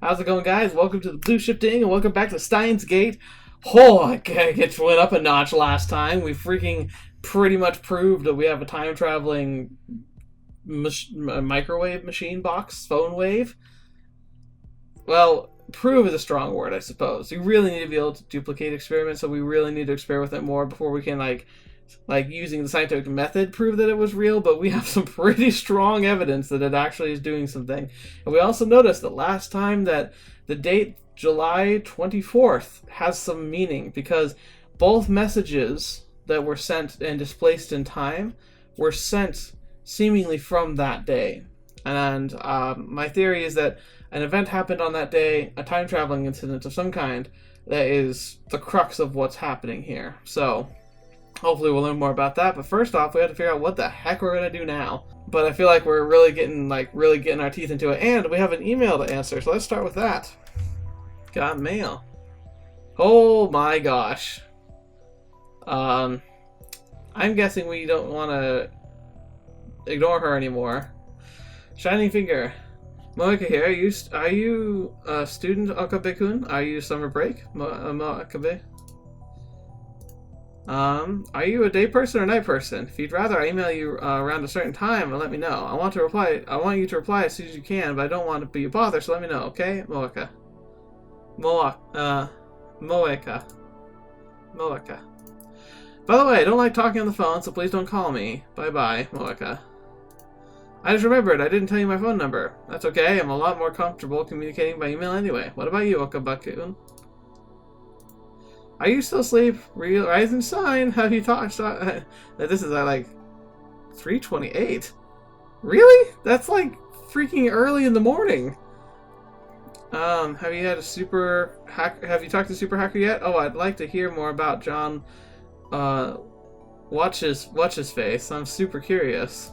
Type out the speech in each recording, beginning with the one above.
How's it going, guys? Welcome to the BlueShifting, and welcome back to Steins Gate. Oh, I guess went up a notch last time. We freaking pretty much proved that we have a time-traveling microwave machine box, PhoneWave. Well, prove is a strong word, I suppose. You really need to be able to duplicate experiments, so we really need to experiment with it more before we can, like using the scientific method, prove that it was real, but we have some pretty strong evidence that it actually is doing something. And we also noticed that last time that the date July 24th has some meaning, because both messages that were sent and displaced in time were sent seemingly from that day. And my theory is that an event happened on that day, a time-traveling incident of some kind, that is the crux of what's happening here. So hopefully we'll learn more about that, but first off, we have to figure out what the heck we're gonna do now. But I feel like we're really getting our teeth into it, and we have an email to answer, so let's start with that. Got mail. Oh my gosh. I'm guessing we don't want to ignore her anymore. Shining Finger. Moeka here. Are you a student, Okabe-kun? Are you summer break? Moekabe? Are you a day person or night person? If you'd rather I email you around a certain time, let me know. I want you to reply as soon as you can, but I don't want to be a bother, so let me know, okay? Moeka. Moeka. By the way, I don't like talking on the phone, so please don't call me. Bye-bye, Moeka. I just remembered, I didn't tell you my phone number. That's okay, I'm a lot more comfortable communicating by email anyway. What about you, Okabe-kun? Are you still asleep? Real rising sign? Have you thought that this is at like 3:28? Really? That's like freaking early in the morning. Have you had a super hack? Have you talked to Super Hacker yet? Oh, I'd like to hear more about John. Watch his face. I'm super curious.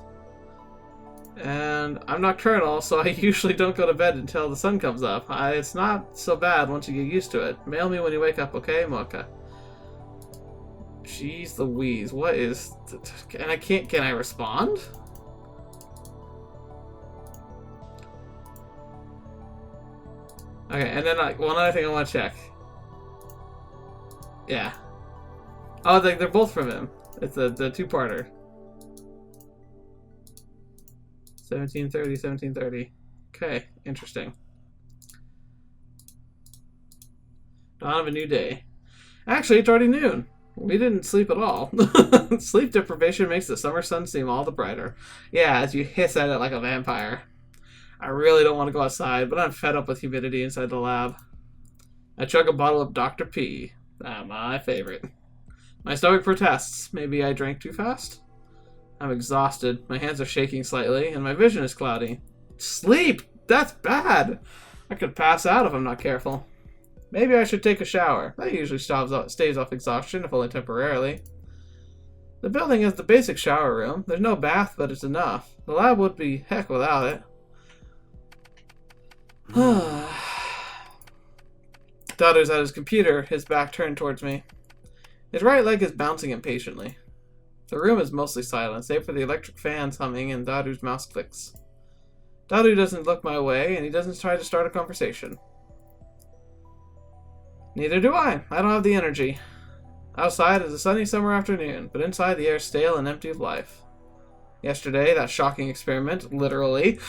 And I'm nocturnal, so I usually don't go to bed until the sun comes up. It's not so bad once you get used to it. Mail me when you wake up, okay, Mocha? Jeez Louise, what is... Can I respond? Okay, and then one other thing I want to check. Yeah. Oh, they're both from him. It's the two-parter. 1730. Okay, interesting. Dawn of a new day. Actually, it's already noon. We didn't sleep at all. Sleep deprivation makes the summer sun seem all the brighter. Yeah, as you hiss at it like a vampire. I really don't want to go outside, but I'm fed up with humidity inside the lab. I chug a bottle of Dr. P. My favorite. My stomach protests. Maybe I drank too fast? I'm exhausted, my hands are shaking slightly, and my vision is cloudy. Sleep! That's bad! I could pass out if I'm not careful. Maybe I should take a shower. That usually stays off exhaustion, if only temporarily. The building has the basic shower room. There's no bath, but it's enough. The lab would be heck without it. Dado's at his computer, his back turned towards me. His right leg is bouncing impatiently. The room is mostly silent, save for the electric fans humming and Dadu's mouse clicks. Dadu doesn't look my way, and he doesn't try to start a conversation. Neither do I. I don't have the energy. Outside is a sunny summer afternoon, but inside the air is stale and empty of life. Yesterday, that shocking experiment, literally,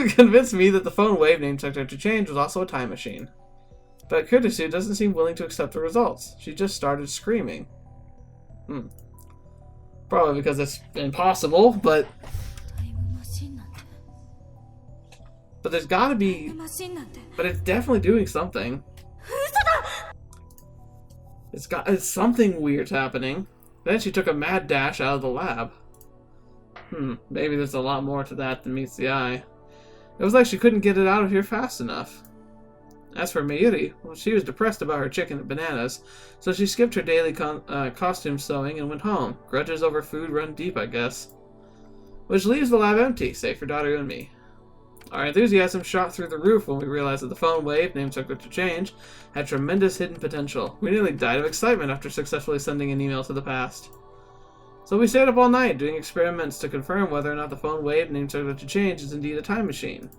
convinced me that the PhoneWave NameSubjectToChange was also a time machine. But Kurisu doesn't seem willing to accept the results. She just started screaming. Probably because it's impossible, but there's gotta be... But it's definitely doing something. It's something weird's happening. Then she took a mad dash out of the lab. Maybe there's a lot more to that than meets the eye. It was like she couldn't get it out of here fast enough. As for Mayuri, well, she was depressed about her chicken and bananas, so she skipped her daily costume sewing and went home. Grudges over food run deep, I guess. Which leaves the lab empty, save for Daru and me. Our enthusiasm shot through the roof when we realized that the PhoneWave, NameSubjectToChange, had tremendous hidden potential. We nearly died of excitement after successfully sending an email to the past. So we stayed up all night doing experiments to confirm whether or not the PhoneWave, NameSubjectToChange, is indeed a time machine.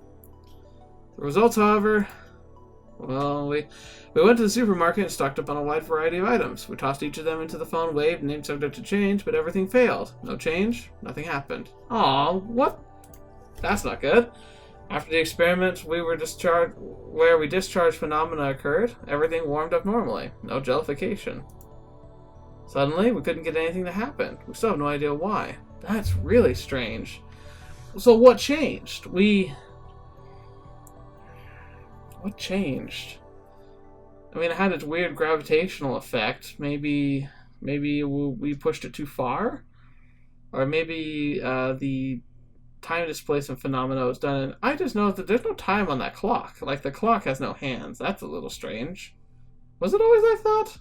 The results, however, Well, we went to the supermarket and stocked up on a wide variety of items. We tossed each of them into the PhoneWave, named subject to change, but everything failed. No change, nothing happened. Aw, what? That's not good. After the experiment where we discharged phenomena occurred, everything warmed up normally. No jellification. Suddenly, we couldn't get anything to happen. We still have no idea why. That's really strange. So what changed? What changed? I mean, it had its weird gravitational effect. Maybe we pushed it too far? Or maybe the time displacement phenomena was done, and I just noticed that there's no time on that clock. Like, the clock has no hands. That's a little strange. Was it always like that?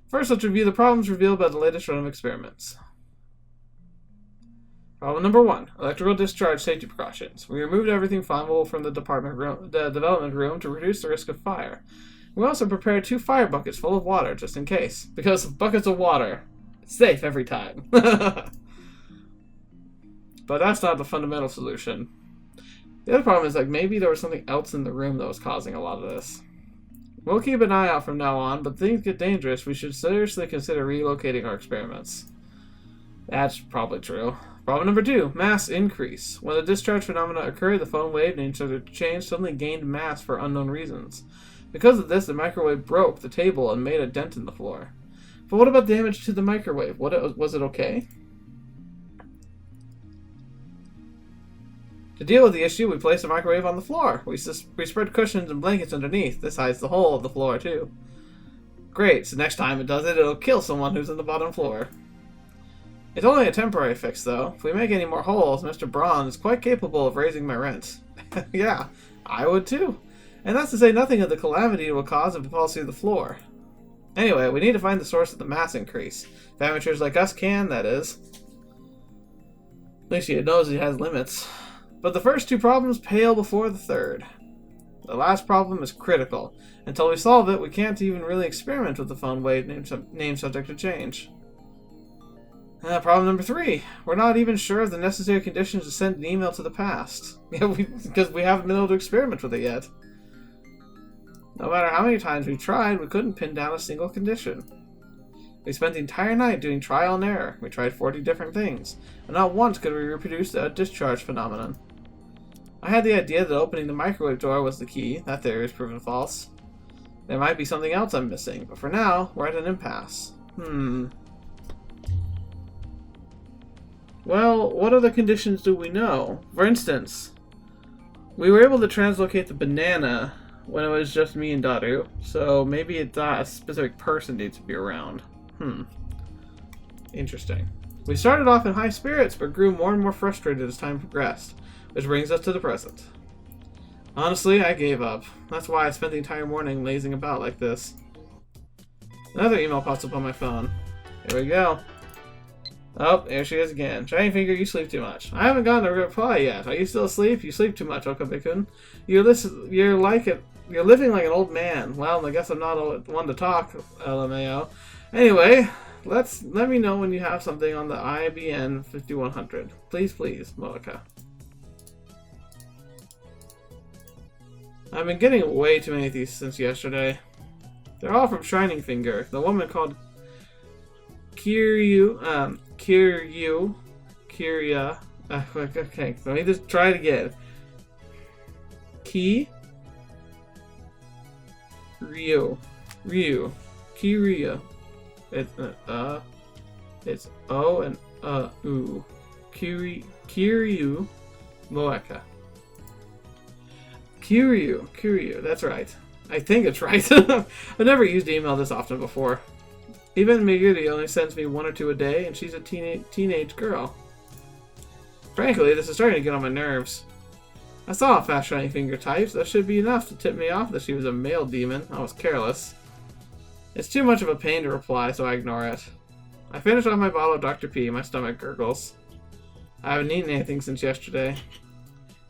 First, let's review the problems revealed by the latest run of experiments. Problem number 1. Electrical discharge safety precautions. We removed everything flammable from the development room to reduce the risk of fire. We also prepared 2 fire buckets full of water, just in case. Because buckets of water, it's safe every time. But that's not the fundamental solution. The other problem is, like, maybe there was something else in the room that was causing a lot of this. We'll keep an eye out from now on, but things get dangerous. We should seriously consider relocating our experiments. That's probably true. Problem number 2, mass increase. When the discharge phenomena occurred, the PhoneWave, named subject to change, suddenly gained mass for unknown reasons. Because of this, the microwave broke the table and made a dent in the floor. But what about damage to the microwave? Was it okay? To deal with the issue, we placed the microwave on the floor. We spread cushions and blankets underneath. This hides the whole of the floor, too. Great, so next time it does it, it'll kill someone who's on the bottom floor. It's only a temporary fix, though. If we make any more holes, Mr. Braun is quite capable of raising my rent. Yeah, I would too. And that's to say nothing of the calamity it will cause if it falls through the floor. Anyway, we need to find the source of the mass increase. If amateurs like us can, that is. At least he knows he has limits. But the first 2 problems pale before the third. The last problem is critical. Until we solve it, we can't even really experiment with the PhoneWave, named subject to change. Problem number 3. We're not even sure of the necessary conditions to send an email to the past. Yeah, because we haven't been able to experiment with it yet. No matter how many times we tried, we couldn't pin down a single condition. We spent the entire night doing trial and error. We tried 40 different things, and not once could we reproduce the discharge phenomenon. I had the idea that opening the microwave door was the key. That theory is proven false. There might be something else I'm missing, but for now, we're at an impasse. Well, what other conditions do we know? For instance, we were able to translocate the banana when it was just me and Daru, so maybe it's a specific person needs to be around. Interesting. We started off in high spirits, but grew more and more frustrated as time progressed, which brings us to the present. Honestly, I gave up. That's why I spent the entire morning lazing about like this. Another email pops up on my phone. Here we go. Oh, there she is again. Shining Finger, you sleep too much. I haven't gotten a reply yet. Are you still asleep? You sleep too much, Okabe-kun. You're living like an old man. Well, I guess I'm not one to talk, LMAO. Anyway, let me know when you have something on the IBN 5100. Please, Moeka. I've been getting way too many of these since yesterday. They're all from Shining Finger. The woman called Kiria. Okay, let me just try it again. Kiria. It's O and U. Kiryu Moeka. Kiryu, that's right. I think it's right. I've never used email this often before. Even Miyuri only sends me 1 or 2 a day, and she's a teenage girl. Frankly, this is starting to get on my nerves. I saw how fast Shining Finger types. That should be enough to tip me off that she was a male demon. I was careless. It's too much of a pain to reply, so I ignore it. I finished off my bottle of Dr. P. My stomach gurgles. I haven't eaten anything since yesterday.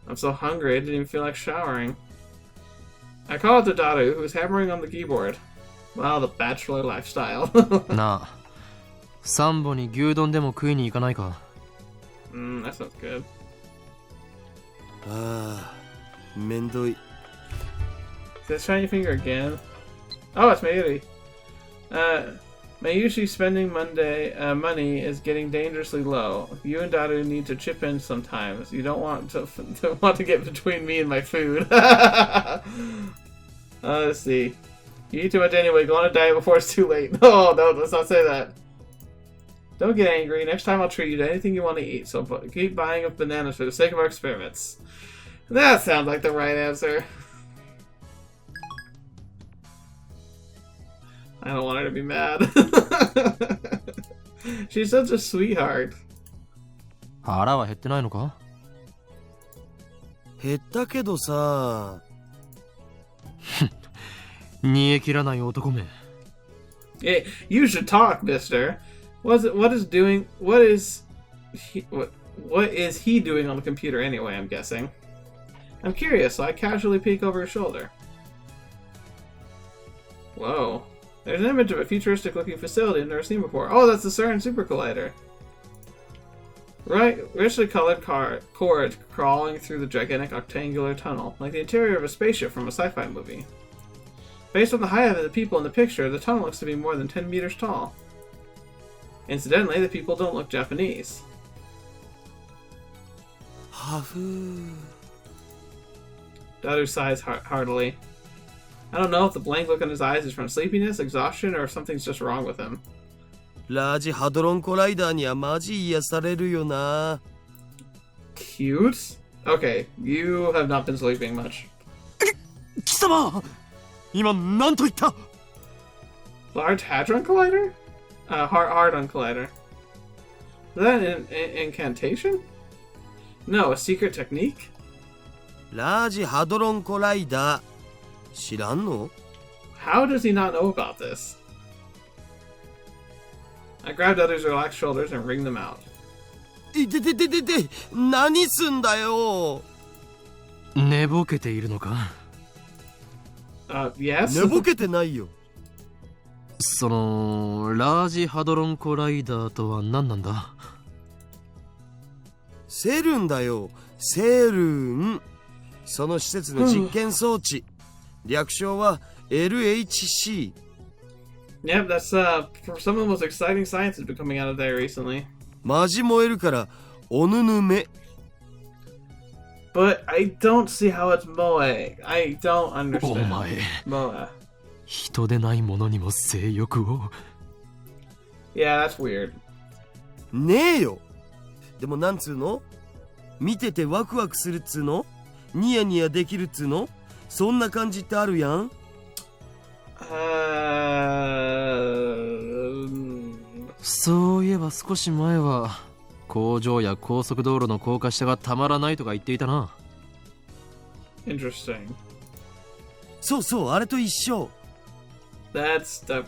I'm so hungry I didn't even feel like showering. I call it to Daru, who's hammering on the keyboard. Well, the bachelor lifestyle. なあ、サンボに牛丼でも食いに行かないか? That sounds good. めんどい。 Is that shiny finger again? Oh, it's Mayuri. Mayushi spending money is getting dangerously low. You and Daru need to chip in sometimes. You don't want to get between me and my food. Let's see. You eat too much anyway. Go on a diet before it's too late. No, let's not say that. Don't get angry. Next time I'll treat you to anything you want to eat. So keep buying up bananas for the sake of our experiments. That sounds like the right answer. I don't want her to be mad. She's such a sweetheart. 腹は減ってないのか？減ったけどさ。煮え切らない男め。Hey, you should talk, mister. What is he doing on the computer anyway, I'm guessing? I'm curious, so I casually peek over his shoulder. Whoa. There's an image of a futuristic-looking facility I've never seen before. Oh, that's the CERN Super Collider. Right, richly colored cords crawling through the gigantic octangular tunnel, like the interior of a spaceship from a sci-fi movie. Based on the height of the people in the picture, the tunnel looks to be more than 10 meters tall. Incidentally, the people don't look Japanese. Daru sighs heartily. I don't know if the blank look in his eyes is from sleepiness, exhaustion, or if something's just wrong with him. ラージハドロンコライダーにはマジ癒されるよな。Cute? Okay, you have not been sleeping much. 貴様！今何と言った？ Large Hadron Collider? Hardon Collider. Is that an incantation? No, a secret technique? ラージハドロンコライダー。知らんの？ How does he not know about this? I grabbed others' relaxed shoulders and wringed them out. いててててて、何すんだよ。寝ぼけているのか？ Yes? 寝ぼけてないよ。そのラージハドロンコライダーとは何なんだ？セルンだよ。セルン。その施設の実験装置。略称は LHC。 Yep, that's for some of the most exciting science that's been coming out of there recently. マジ燃えるからおぬぬめ。 But I don't see how it's Moe. I don't understand. お前、 Moe. 人でないものにも性欲を。 Yeah, that's weird. ねえよ。でもなんつうの？見ててワクワクするっつうの？ニヤニヤできるっつうの？そんな感じってあるやん。そういえば少し前は工場や高速道路の高架下がたまらないとか言っていたな。 Interesting. そうそう、あれと一緒。 That's the...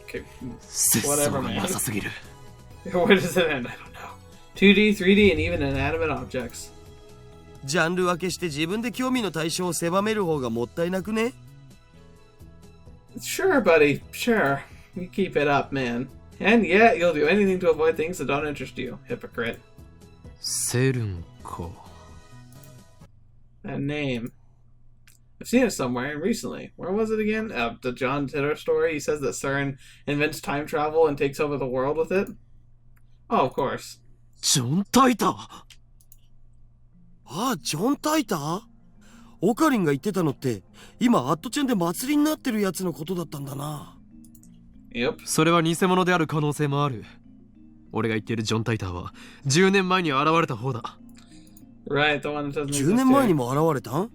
Okay. 節操がなさすぎる。 Where does it end? I don't know. 2D, 3D, and even inanimate objects. ジャンル分けして自分で興味の対象を狭める方がもったいなくね？ Sure, buddy. Sure. You keep it up, man. And yet, you'll do anything to avoid things that don't interest you. Hypocrite. セルンか。 That name. I've seen it somewhere recently. Where was it again? The John Titor story. He says that CERN invents time travel and takes over the world with it. Oh, of course. ジョン・タイター。ああ、ジョン・タイター？オカリンが言ってたのって今アットチェンで祭りになってるやつのことだったんだな。 Yep. それは偽物である可能性もある。俺が言っているジョン・タイターは10年前に現れた方だ。 Right, the one that doesn't exist 10年前に here. も現れたん？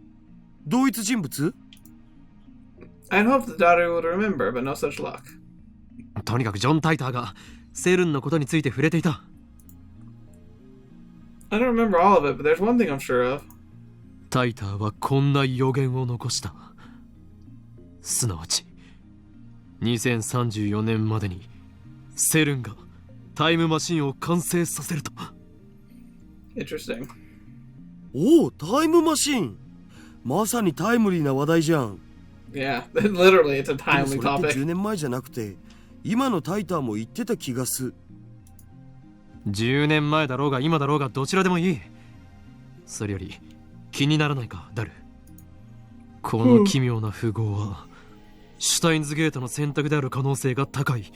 同一人物？ I'd hope the daughter would remember, but no such luck. とにかくジョン・タイターがセルンのことについて触れていた。 I don't remember all of it, but there's one thing I'm sure of. タイターはこんな予言を残した。すなわち2034年までにセルンがタイムマシンを完成させると。 Interesting. おお、タイムマシン。まさにタイムリーな話題じゃん。 Yeah, literally, it's a でも timely それって topic. 10年前じゃなくて今のタイターも言ってた気がす。10年前だろうが今だろうがどちらでもいい。それより気にならないか、ダル。この奇妙な符号はシュタインズゲートの選択である可能性が高い。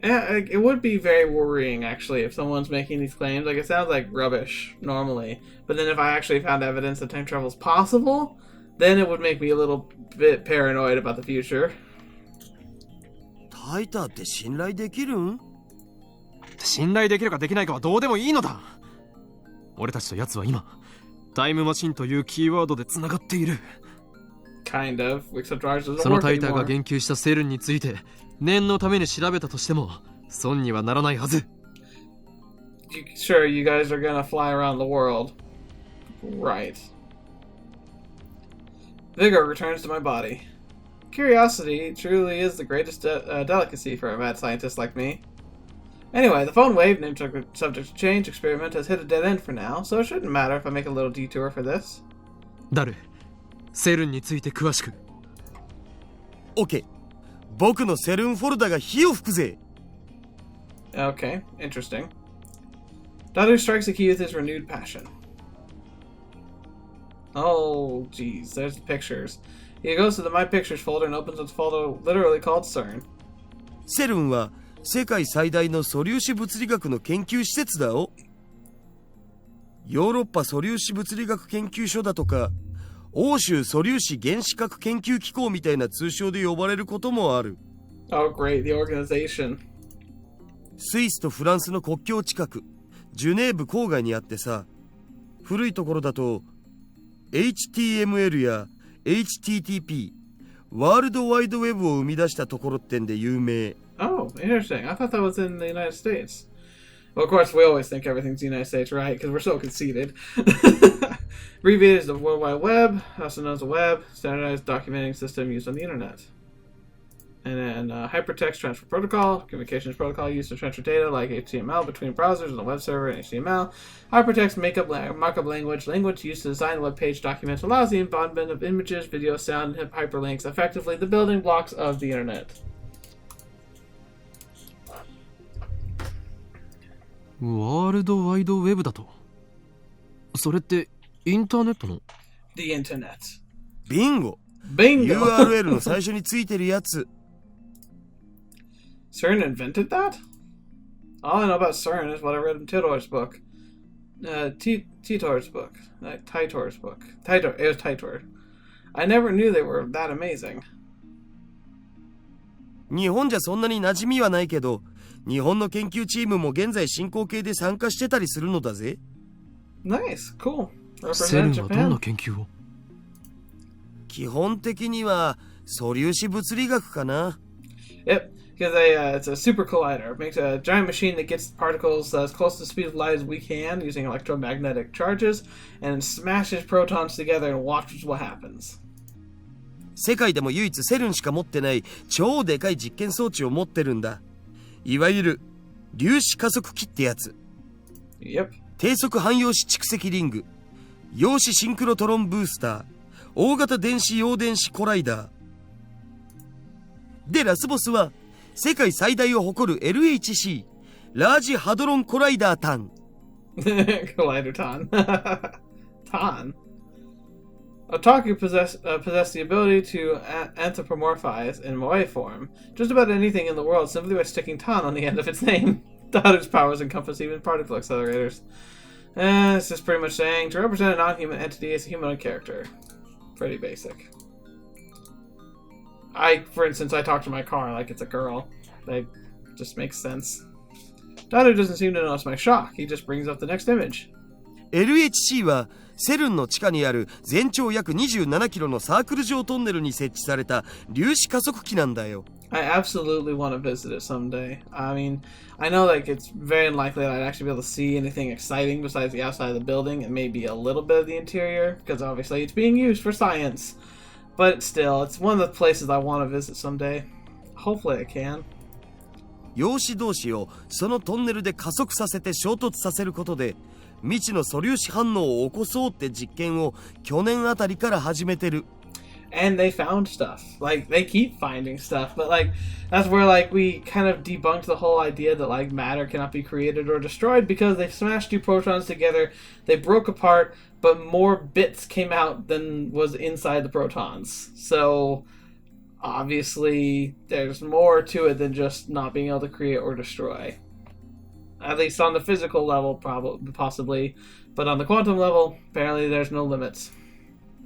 Yeah, it would be very worrying, actually, if someone's making these claims. Like, it sounds like rubbish, normally. But then if I actually found evidence that time travel is possible, then it would make me a little bit paranoid about the future. タイターって信頼できるん？信頼できるかできないかはどうでもいいのだ。俺たちと奴は今タイムマシンというキーワードでつながっている。 Kind of, except ours doesn't その work タイターが anymore. 言及したセルンについて念のために調べたとしても損にはならないはず。 Sure, you guys are gonna fly around the world. Right. Vigor returns to my body. Curiosity truly is the greatest delicacy for a mad scientist like me. Anyway, the PhoneWave NameSubjectToChange experiment has hit a dead end for now, so it shouldn't matter if I make a little detour for this. ダル、セルンについて詳しく。 OK。僕のセルンフォルダが火を吹くぜ。 Okay, interesting. Daru strikes the key with his renewed passion. Oh, geez, there's the pictures. He goes to the My Pictures folder and opens a folder literally called CERN. セルンは世界最大の素粒子物理学の研究施設だよ。ヨーロッパ素粒子物理学研究所だとか、欧州素粒子原子核研究機構みたいな通称で呼ばれることもある。Oh, great, the organization. スイスとフランスの国境近く、ジュネーブ郊外にあってさ、古いところだと HTML や HTTP ワールドワイドウェブを生み出したところってんで有名。 Oh, interesting. I thought that was in the United States. Well, of course, we always think everything's the United States, right? Because we're so conceited. Abbreviated as the World Wide Web, also known as the web, standardized documenting system used on the internet. And then Hypertext Transfer Protocol, communications protocol used to transfer data like HTML between browsers and the web server and HTML. Hypertext markup language used to design web page documents, allows the embodiment of images, video, sound, and hyperlinks, effectively the building blocks of the internet. ワールドワイドウェブだと。それってインターネットの？ The internet. ビンゴ。 Bingo! URL の最初についてるやつ。CERN invented that? All I know about CERN is what I read in Titor's book. Titor's book. Titor's book. Titor. It was Titor. I never knew they were that amazing. 日本じゃそんなに馴染みはないけど、日本の研究チームも現在進行形で参加してたりするのだぜ。 Nice. Cool. セルン Represent はどんな Japan. 研究を？基本的には素粒子物理学かな。 Yep. Because it's a super collider. It makes a giant machine that gets particles as close to the speed of light as we can using electromagnetic charges and smashes protons together and watches what happens. 世界でも唯一セルンしか持ってない超でかい実験装置を持ってるんだ。いわゆる粒子加速器ってやつ。 Yep. 低速汎用子蓄積リング、陽子シンクロトロンブースター、大型電子陽電子コライダー。で、ラスボスは世界最大を誇る LHC ラージハドロンコライダータン。 Collider Ton. Ton. Otaku possess the ability to anthropomorphize in moe form just about anything in the world simply by sticking Ton on the end of its name. Daru's powers encompass even particle accelerators. It's just pretty much saying to represent a non-human entity as a humanoid character. Pretty basic. For instance, I talk to my car like it's a girl. That just makes sense. Daru doesn't seem to notice my shock. He just brings up the next image. LHC はセルンの地下にある全長約27キロのサークル状トンネルに設置された粒子加速器なんだよ。 I absolutely want to visit it someday. I mean, I know like it's very unlikely that I'd actually be able to see anything exciting besides the outside of the building and maybe a little bit of the interior, because obviously it's being used for science. But still, it's one of the places I want to visit someday. Hopefully I can. 陽子同士をそのトンネルで加速させて衝突させることで未知の素粒子反応を起こそうって実験を去年あたりから始めてる。 And they found stuff. Like, they keep finding stuff. But, like, that's where, like, we kind of debunked the whole idea that, like, matter cannot be created or destroyed because they smashed two protons together, they broke apart, but more bits came out than was inside the protons. So obviously there's more to it than just not being able to create or destroy. At least on the physical level, probably, possibly. But on the quantum level, apparently there's no limits.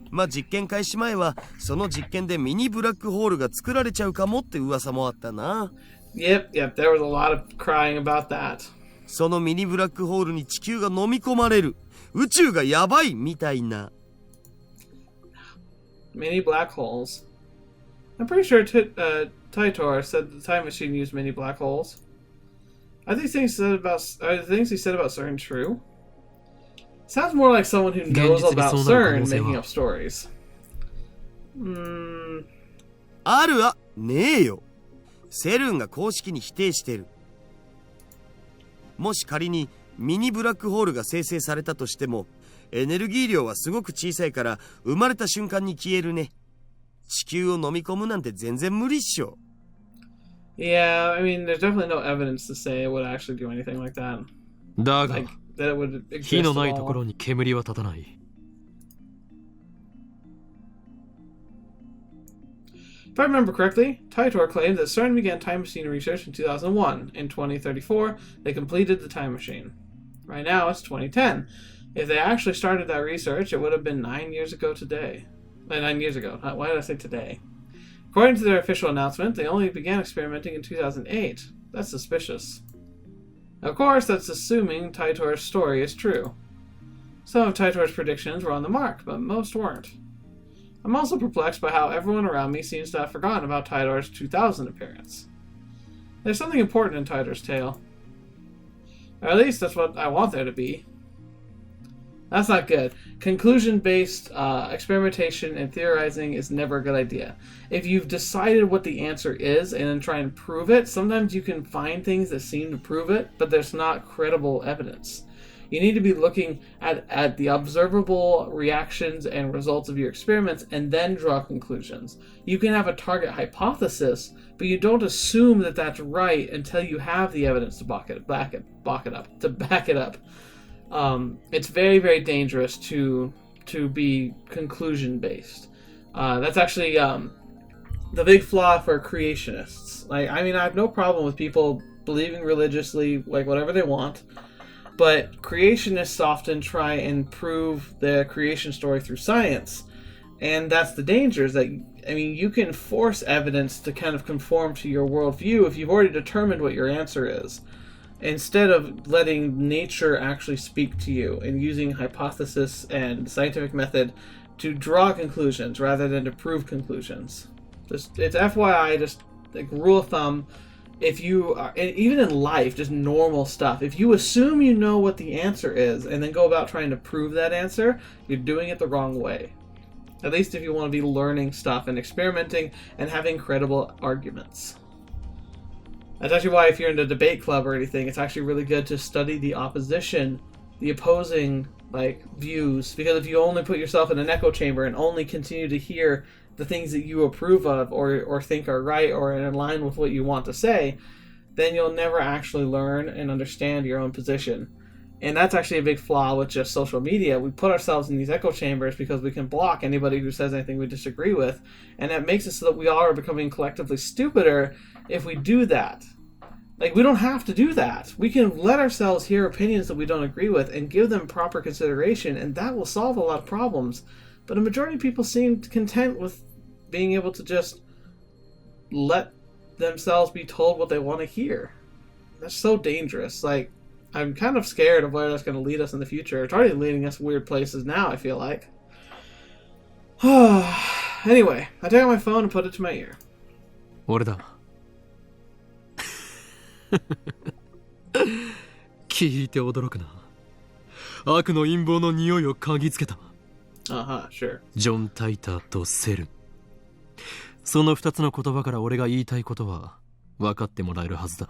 まあ実験開始前はその実験でミニブラックホールが作られちゃうかもって噂もあったな。Yep, there was a lot of crying about that. そのミニブラックホールに地球が飲み込まれる。宇宙がやばいみたいな。Mini black holes. I'm pretty sure Titor said the time machine used mini black holes. Are the things he said about CERN true? Sounds more like someone who knows about CERN making up stories. あるわねえよ。セルンが公式に否定してる。もし仮にミニブラックホールが生成されたとしても、エネルギー量はすごく小さいから生まれた瞬間に消えるね。地球を飲み込むなんて全然無理っしょ。Yeah, I mean, there's definitely no evidence to say it would actually do anything like that. だが、 Like, that it would exist 火のない at と all. ころに煙は立たない。If I remember correctly, Titor claimed that CERN began time machine research in 2001. In 2034, they completed the time machine. Right now, it's 2010. If they actually started that research, it would have been 9 years ago today. 9 years ago. Why did I say today? According to their official announcement, they only began experimenting in 2008. That's suspicious. Of course, that's assuming Titor's story is true. Some of Titor's predictions were on the mark, but most weren't. I'm also perplexed by how everyone around me seems to have forgotten about Titor's 2000 appearance. There's something important in Titor's tale. Or at least that's what I want there to be. That's not good. Conclusion-based experimentation and theorizing is never a good idea. If you've decided what the answer is and then try and prove it, sometimes you can find things that seem to prove it, but there's not credible evidence. You need to be looking at the observable reactions and results of your experiments and then draw conclusions. You can have a target hypothesis, but you don't assume that that's right until you have the evidence to back it up. It's very, very dangerous to be conclusion based. That's actually the big flaw for creationists. Like, I mean, I have no problem with people believing religiously, like whatever they want. But creationists often try and prove the creation story through science. And that's the danger, is that, I mean, you can force evidence to kind of conform to your worldview if you've already determined what your answer is, instead of letting nature actually speak to you and using hypothesis and scientific method to draw conclusions rather than to prove conclusions. It's FYI, just like rule of thumb. If you are, even in life, just normal stuff, if you assume you know what the answer is and then go about trying to prove that answer, you're doing it the wrong way. At least if you want to be learning stuff and experimenting and having credible arguments. That's actually why if you're in a debate club or anything, it's actually really good to study the opposition, the opposing views, because if you only put yourself in an echo chamber and only continue to hear the things that you approve of or think are right or in line with what you want to say, then you'll never actually learn and understand your own position. And that's actually a big flaw with just social media. We put ourselves in these echo chambers because we can block anybody who says anything we disagree with, and that makes it so that we all are becoming collectively stupider if we do that. Like, we don't have to do that. We can let ourselves hear opinions that we don't agree with and give them proper consideration, and that will solve a lot of problems. But a majority of people seem content with being able to just let themselves be told what they want to hear. That's so dangerous. Like, I'm kind of scared of where that's going to lead us in the future. It's already leading us weird places now, I feel like. Anyway, I take out my phone and put it to my ear. 俺だ。聞いて驚くな。悪の陰謀の匂いを嗅ぎつけた。Sure. ジョン・タイターとセルン。その2つの言葉から俺が言いたいことは分かってもらえるはずだ。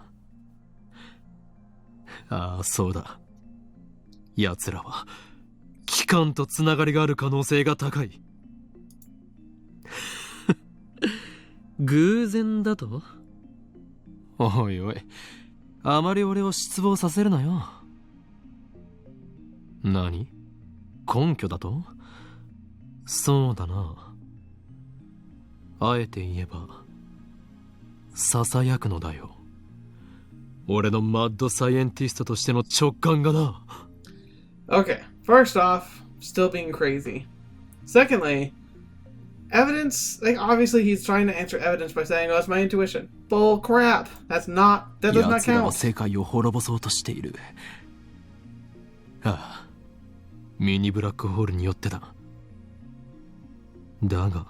ああ、そうだ。奴らは機関とつながりがある可能性が高い。偶然だと？おいおい、あまり俺を失望させるなよ。何？根拠だと？そうだな。あえて言えば、ささやくのだよ。俺のマッドサイエンティストとしての直感がな。Okay, first off, still being crazy. Secondly, evidence, like, obviously he's trying to answer evidence by saying, oh, it's my intuition. Bull crap. That does not 奴らは count. 世界を滅ぼそうとしている。ああ、ミニブラックホールによってだ。だが、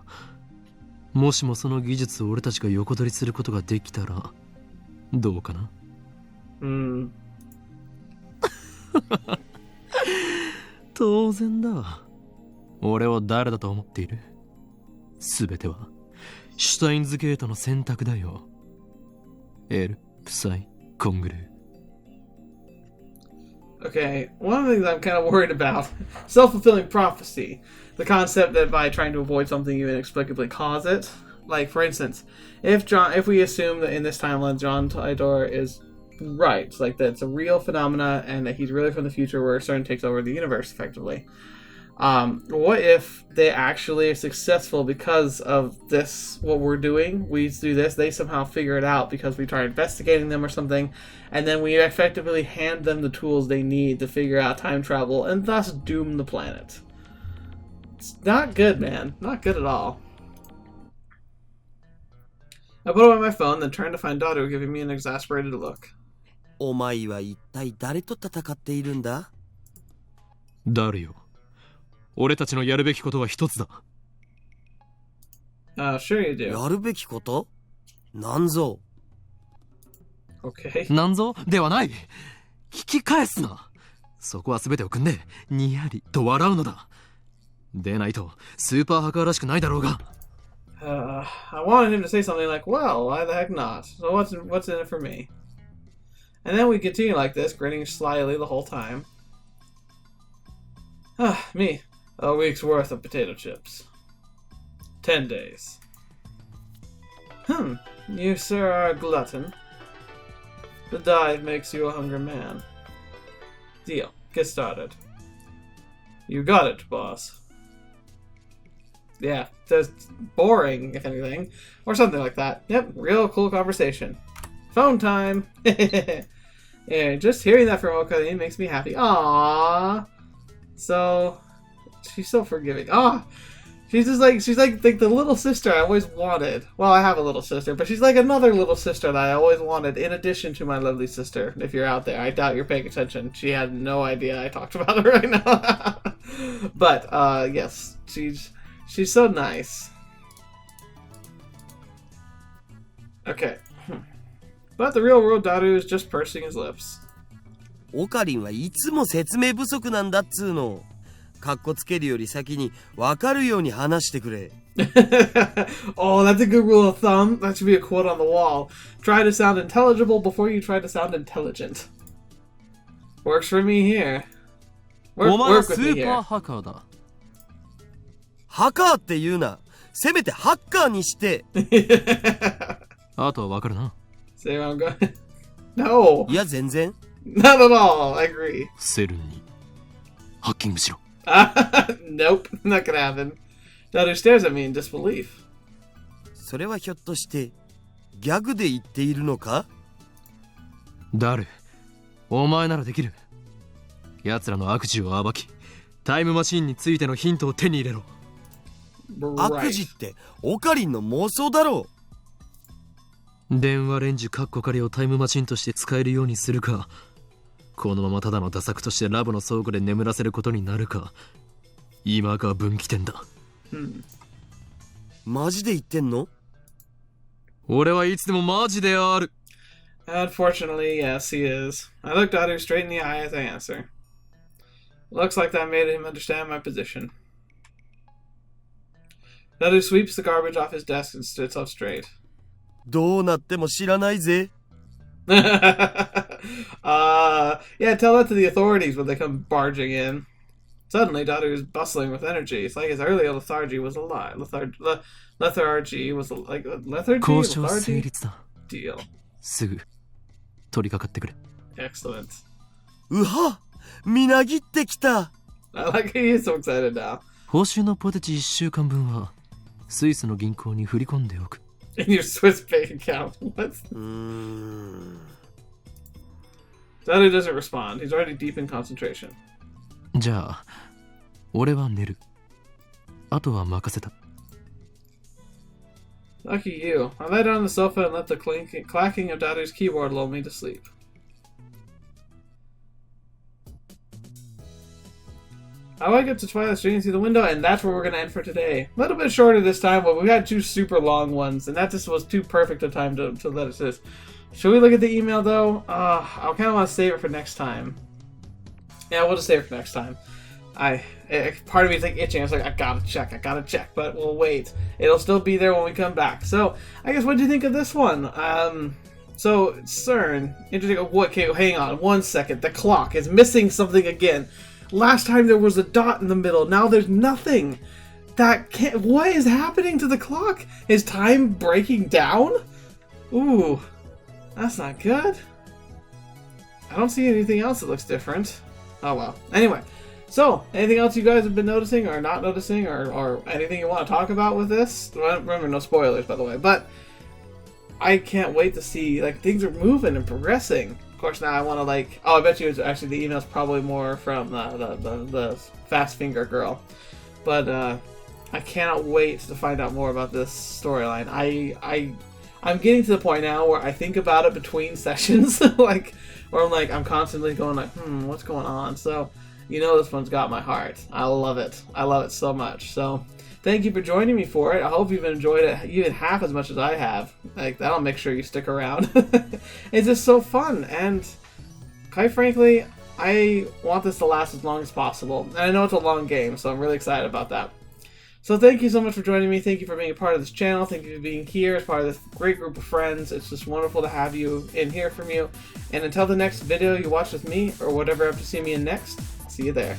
もしもその技術を俺たちが横取りすることができたら、どうかな？当然だ。俺を誰だと思っている？すべてはシュタインズゲートの選択だよ。L、プサイ、コングルー。Okay, one of the things I'm kind of worried about, self-fulfilling prophecy. The concept that by trying to avoid something you inexplicably cause it. Like, for instance, if we assume that in this timeline John Titor is right, like that it's a real phenomena and that he's really from the future where CERN takes over the universe effectively. What if they actually are successful because of this, what we're doing? We do this, they somehow figure it out because we try investigating them or something, and then we effectively hand them the tools they need to figure out time travel and thus doom the planet. It's not good, man. Not good at all. I put it on my phone, then turned to find Daru giving me an exasperated look. お前は一体誰と戦っているんだ？誰よ。俺たちのやるべきことは一つだ。Sure you do. やるべきこと？なんぞ。Okay. なんぞではない。聞き返すな。そこは全てを組んで、にやりと笑うのだ。でないと、スーパーハッカーらしくないだろうが。I wanted him to say something like, well, why the heck not? So what's in it for me? And then we continue like this, grinning slyly the whole time. Me. A week's worth of potato chips. 10 days. You, sir, are a glutton. The dive makes you a hungry man. Deal. Get started. You got it, boss. Yeah, just boring, if anything. Or something like that. Yep, real cool conversation. Phone time! Yeah, just hearing that from Okane makes me happy. Aww. So, she's so forgiving. She's like the little sister I always wanted. Well, I have a little sister, but she's like another little sister that I always wanted, in addition to my lovely sister. If you're out there, I doubt you're paying attention. She had no idea I talked about her right now. But, yes, she's so nice. Okay. But the real world Daru is just pursing his lips. オカリンはいつも説明不足なんだっつーの。かっこつけるより先に分かるように話してくれ。Oh, that's a good rule of thumb. That should be a quote on the wall. Try to sound intelligible before you try to sound intelligent. Works for me here. お前は Work ス with me ーパー here. ハッカーだ。ハカーって言うな。せめてハッカーにして。あとは分かるな。See where I'm going? No. いや全然。Not at all. I agree. セルンにハッキングしろ。Nope. Not gonna happen. Daru stares at me in disbelief. それはひょっとしてギャグで言っているのか？ダル、お前ならできる。奴らの悪事を暴き、タイムマシンについてのヒントを手に入れろ。悪事ってオカリンの妄想だろう。電話レンジカッコ仮をタイムマシンとして使えるようにするか、このままただの打作としてラボの倉庫で眠らせることになるか、今が分岐点だ。マジで言ってんの？俺はいつでもマジである。Unfortunately, yes, he is. I looked at her straight in the eye as I answer. Looks like that made him understand my position. Daru sweeps the garbage off his desk and sits up straight. どうなっても知らないぜ。Yeah, tell that to the authorities when they come barging in. Suddenly, Daru is bustling with energy. It's like his earlier lethargy was a lie. Lethargy was like lethargy. 交渉成立だ。 Deal. すぐ取り掛かってくれ。Excellent. うは、みなぎってきた。I like he's so excited now. 報酬のポテチ1週間分はスイスの銀行に振り込んでおく。 In your Swiss bank account. What? Dadu doesn't respond. He's already deep in concentration. じゃあ俺は寝る。あとは任せた。 Lucky you. I lay down on the sofa and let the clacking of Dadu's keyboard lull me to sleep. I like it to Twilight streaming through the window, and that's where we're going to end for today. A little bit shorter this time, but we got 2 super long ones, and that just was too perfect a time to let it sit. Should we look at the email, though? I kind of want to save it for next time. Yeah, we'll just save it for next time. Part of me is like itching. I was like, I gotta check, but we'll wait. It'll still be there when we come back. So, I guess, what do you think of this one? So, CERN, okay, hang on 1 second. The clock is missing something again. Last time there was a dot in the middle. Now there's nothing. What is happening to the clock? Is time breaking down? Ooh, that's not good. I don't see anything else that looks different. Oh well. Anyway, so anything else you guys have been noticing or not noticing, or anything you want to talk about with this? Remember, no spoilers, by the way. But I can't wait to see, like, things are moving and progressing. Of course, now I want to, like... Oh, I bet you it's actually the email's probably more from the Fast Finger girl. But I cannot wait to find out more about this storyline. I'm getting to the point now where I think about it between sessions, like, where I'm constantly going like, what's going on? So, you know, this one's got my heart. I love it. I love it so much. So, thank you for joining me for it. I hope you've enjoyed it even half as much as I have. Like, that'll make sure you stick around. It's just so fun, and quite frankly, I want this to last as long as possible. And I know it's a long game, so I'm really excited about that. So thank you so much for joining me. Thank you for being a part of this channel. Thank you for being here as part of this great group of friends. It's just wonderful to have you and hear from you. And until the next video you watch with me, or whatever you have to see me in next, see you there.